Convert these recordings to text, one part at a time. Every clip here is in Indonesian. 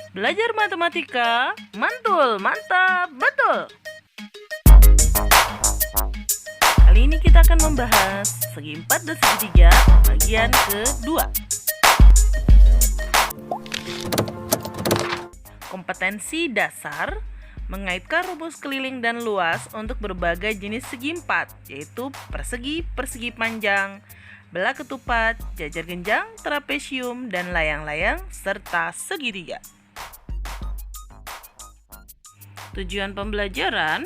Belajar matematika, mantul, mantap, betul. Kali ini kita akan membahas segi 4 dan segi 3 bagian kedua. Kompetensi dasar mengaitkan rumus keliling dan luas untuk berbagai jenis segi 4, yaitu persegi, persegi panjang, belah ketupat, jajar genjang, trapesium, dan layang-layang, serta segitiga. Tujuan pembelajaran: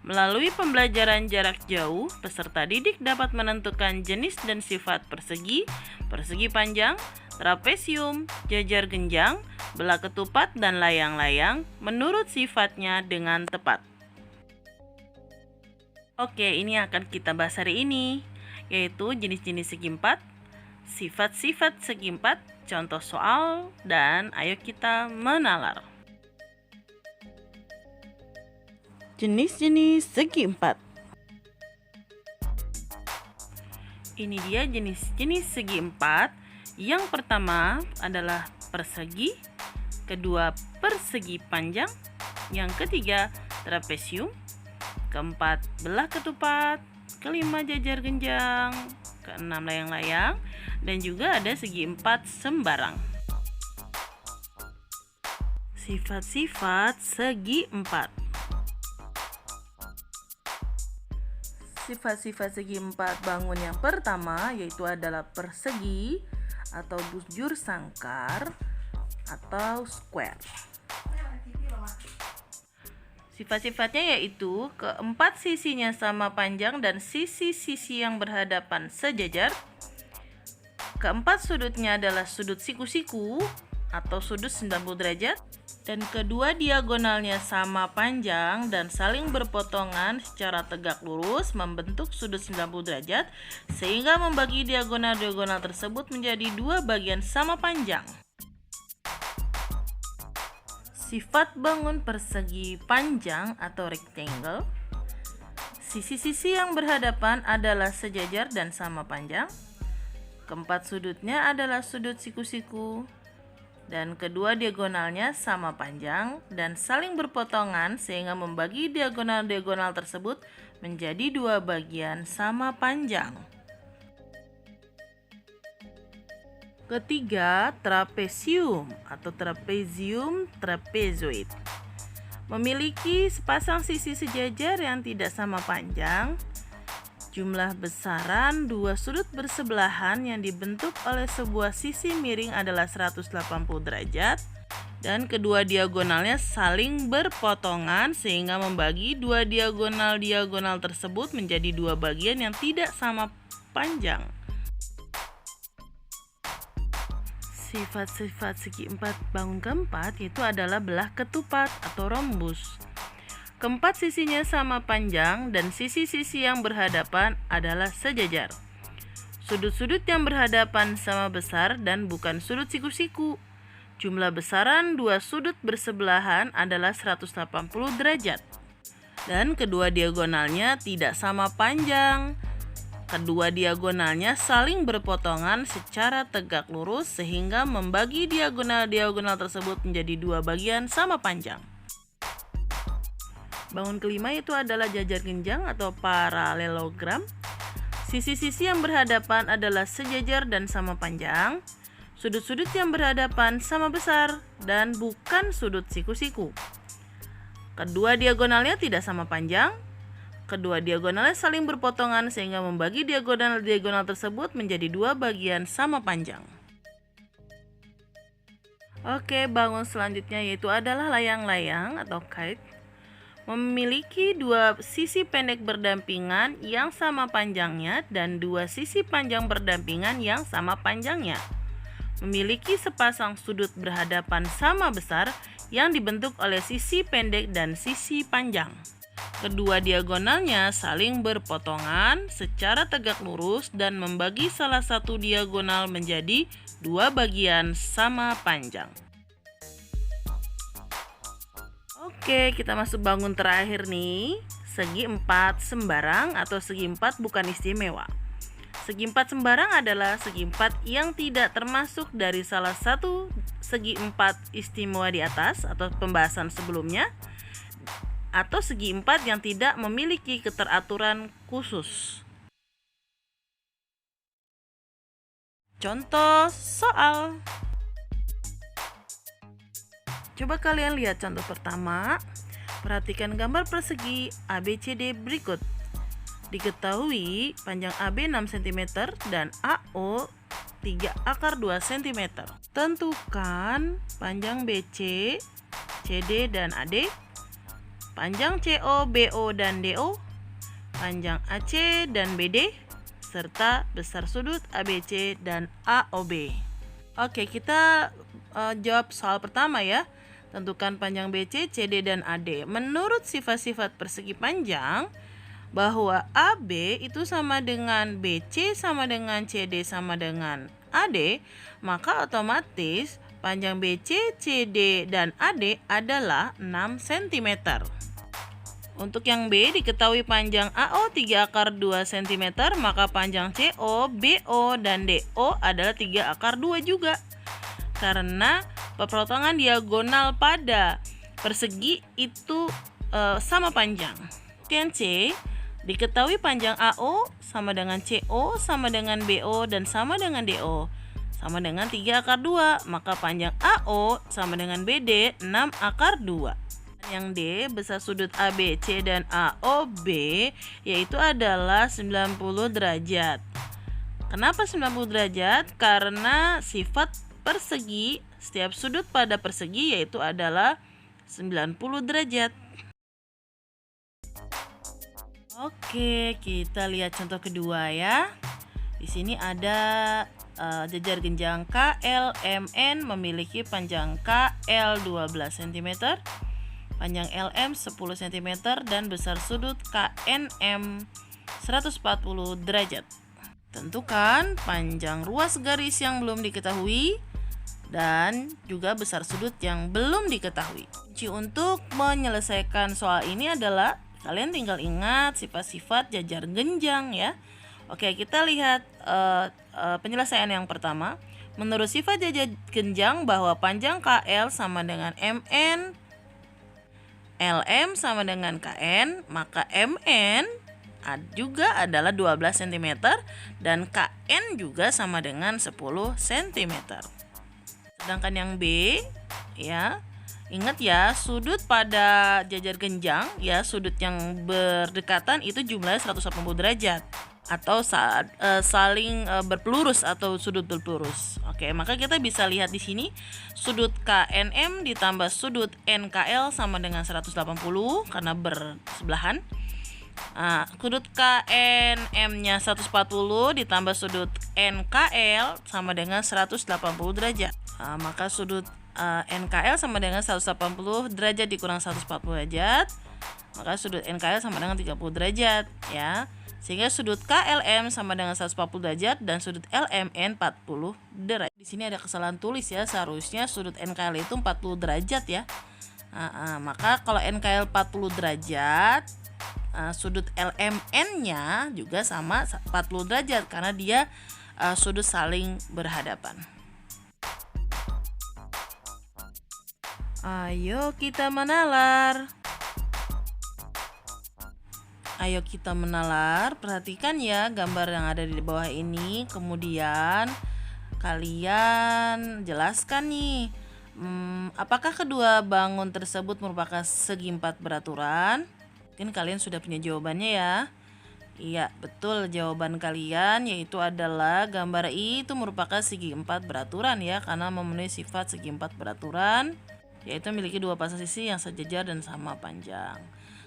melalui pembelajaran jarak jauh, peserta didik dapat menentukan jenis dan sifat persegi, persegi panjang, trapesium, jajar genjang, belah ketupat, dan layang-layang menurut sifatnya dengan tepat. Oke, ini akan kita bahas hari ini, yaitu jenis-jenis segi 4, sifat-sifat segi 4, contoh soal, dan ayo kita menalar. Jenis-jenis segi 4. Ini dia jenis-jenis segi 4. Yang pertama adalah persegi, kedua persegi panjang, yang ketiga trapesium, keempat belah ketupat, kelima jajar genjang, keenam layang-layang, dan juga ada segi 4 sembarang. Sifat-sifat segi 4. Sifat-sifat segi 4 bangun yang pertama yaitu adalah persegi atau bujur sangkar atau square. Sifat-sifatnya yaitu keempat sisinya sama panjang dan sisi-sisi yang berhadapan sejajar. Keempat sudutnya adalah sudut siku-siku atau sudut 90 derajat. Dan kedua diagonalnya sama panjang dan saling berpotongan secara tegak lurus membentuk sudut 90 derajat sehingga membagi diagonal-diagonal tersebut menjadi dua bagian sama panjang. Sifat bangun persegi panjang atau rectangle. Sisi-sisi yang berhadapan adalah sejajar dan sama panjang. Keempat sudutnya adalah sudut siku-siku. Dan kedua diagonalnya sama panjang dan saling berpotongan sehingga membagi diagonal-diagonal tersebut menjadi dua bagian sama panjang. Ketiga, trapesium atau trapezium trapezoid. Memiliki sepasang sisi sejajar yang tidak sama panjang. Jumlah besaran dua sudut bersebelahan yang dibentuk oleh sebuah sisi miring adalah 180 derajat dan kedua diagonalnya saling berpotongan sehingga membagi dua diagonal tersebut menjadi dua bagian yang tidak sama panjang. Sifat-sifat segi 4 bangun keempat yaitu adalah belah ketupat atau rhombus. Keempat sisinya sama panjang dan sisi-sisi yang berhadapan adalah sejajar. Sudut-sudut yang berhadapan sama besar dan bukan sudut siku-siku. Jumlah besaran dua sudut bersebelahan adalah 180 derajat. Dan kedua diagonalnya tidak sama panjang. Kedua diagonalnya saling berpotongan secara tegak lurus sehingga membagi diagonal-diagonal tersebut menjadi dua bagian sama panjang. Bangun kelima itu adalah jajar genjang atau paralelogram. Sisi-sisi yang berhadapan adalah sejajar dan sama panjang. Sudut-sudut yang berhadapan sama besar dan bukan sudut siku-siku. Kedua diagonalnya tidak sama panjang. Kedua diagonalnya saling berpotongan sehingga membagi diagonal-diagonal tersebut menjadi dua bagian sama panjang. Oke, bangun selanjutnya yaitu adalah layang-layang atau kite. Memiliki dua sisi pendek berdampingan yang sama panjangnya dan dua sisi panjang berdampingan yang sama panjangnya. Memiliki sepasang sudut berhadapan sama besar yang dibentuk oleh sisi pendek dan sisi panjang. Kedua diagonalnya saling berpotongan secara tegak lurus dan membagi salah satu diagonal menjadi dua bagian sama panjang. Oke, kita masuk bangun terakhir nih. Segi 4 sembarang atau segi 4 bukan istimewa. Segi empat sembarang adalah segi empat yang tidak termasuk dari salah satu segi empat istimewa di atas atau pembahasan sebelumnya, atau segi empat yang tidak memiliki keteraturan khusus. Contoh soal. Coba kalian lihat contoh pertama. Perhatikan gambar persegi ABCD berikut. Diketahui panjang AB 6 cm dan AO 3 akar 2 cm. Tentukan panjang BC, CD dan AD, panjang CO, BO dan DO, panjang AC dan BD, serta besar sudut ABC dan AOB. Oke, kita jawab soal pertama ya. Tentukan panjang BC, CD, dan AD. Menurut sifat-sifat persegi panjang, bahwa AB itu sama dengan BC sama dengan CD sama dengan AD, maka otomatis panjang BC, CD, dan AD adalah 6 cm. Untuk yang B, diketahui panjang AO 3 akar 2 cm, maka panjang CO, BO, dan DO adalah 3 akar 2 juga. Karena perpotongan diagonal pada persegi itu sama panjang. Yang C, diketahui panjang AO sama dengan CO sama dengan BO dan sama dengan DO sama dengan 3 akar 2, maka panjang AO sama dengan BD 6 akar 2. Yang D, besar sudut ABC dan AOB yaitu adalah 90 derajat. Kenapa 90 derajat? Karena sifat persegi, setiap sudut pada persegi yaitu adalah 90 derajat. Oke, kita lihat contoh kedua ya. Di sini ada jajar genjang KLMN memiliki panjang KL 12 cm, panjang LM 10 cm, dan besar sudut KNM 140 derajat. Tentukan panjang ruas garis yang belum diketahui dan juga besar sudut yang belum diketahui. Kunci untuk menyelesaikan soal ini adalah kalian tinggal ingat sifat-sifat jajar genjang ya. Oke, kita lihat penyelesaian yang pertama. Menurut sifat jajar genjang bahwa panjang KL sama dengan MN, LM sama dengan KN, maka MN juga adalah 12 cm dan KN juga sama dengan 10 cm. Sedangkan yang B ya, ingat ya, sudut pada jajar genjang ya, sudut yang berdekatan itu jumlahnya 180 derajat atau saling berpelurus atau sudut berpelurus. Oke, maka kita bisa lihat di sini sudut KNM ditambah sudut NKL sama dengan 180 karena bersebelahan. Sudut KNM-nya 140 ditambah sudut NKL sama dengan 180 derajat. Maka sudut NKL sama dengan 180 derajat dikurang 140 derajat, maka sudut NKL sama dengan 30 derajat ya. Sehingga sudut KLM sama dengan 140 derajat dan sudut LMN 40 derajat. Di sini ada kesalahan tulis ya, seharusnya sudut NKL itu 40 derajat ya. Maka kalau NKL 40 derajat, sudut LMN-nya juga sama 40 derajat karena dia sudut saling berhadapan. Ayo kita menalar. Ayo kita menalar. Perhatikan ya gambar yang ada di bawah ini. Kemudian kalian jelaskan nih, apakah kedua bangun tersebut merupakan segi empat beraturan? Mungkin kalian sudah punya jawabannya ya. Iya, betul, jawaban kalian yaitu adalah gambar itu merupakan segi empat beraturan ya, karena memenuhi sifat segi empat beraturan, yaitu memiliki dua pasang sisi yang sejajar dan sama panjang.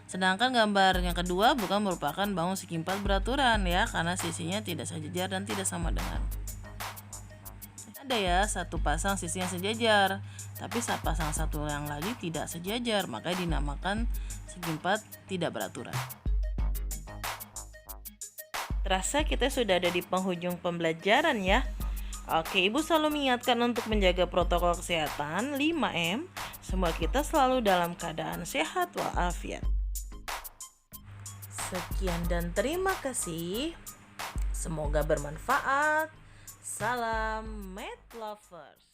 Sedangkan gambar yang kedua bukan merupakan bangun segi empat beraturan ya, karena sisinya tidak sejajar dan tidak sama dengan. Ada ya satu pasang sisi yang sejajar, tapi pasang satu yang lagi tidak sejajar, maka dinamakan segi empat tidak beraturan. Terasa kita sudah ada di penghujung pembelajaran ya. Oke, Ibu selalu mengingatkan untuk menjaga protokol kesehatan 5M. Semua kita selalu dalam keadaan sehat walafiat. Sekian dan terima kasih. Semoga bermanfaat. Salam Math Lovers.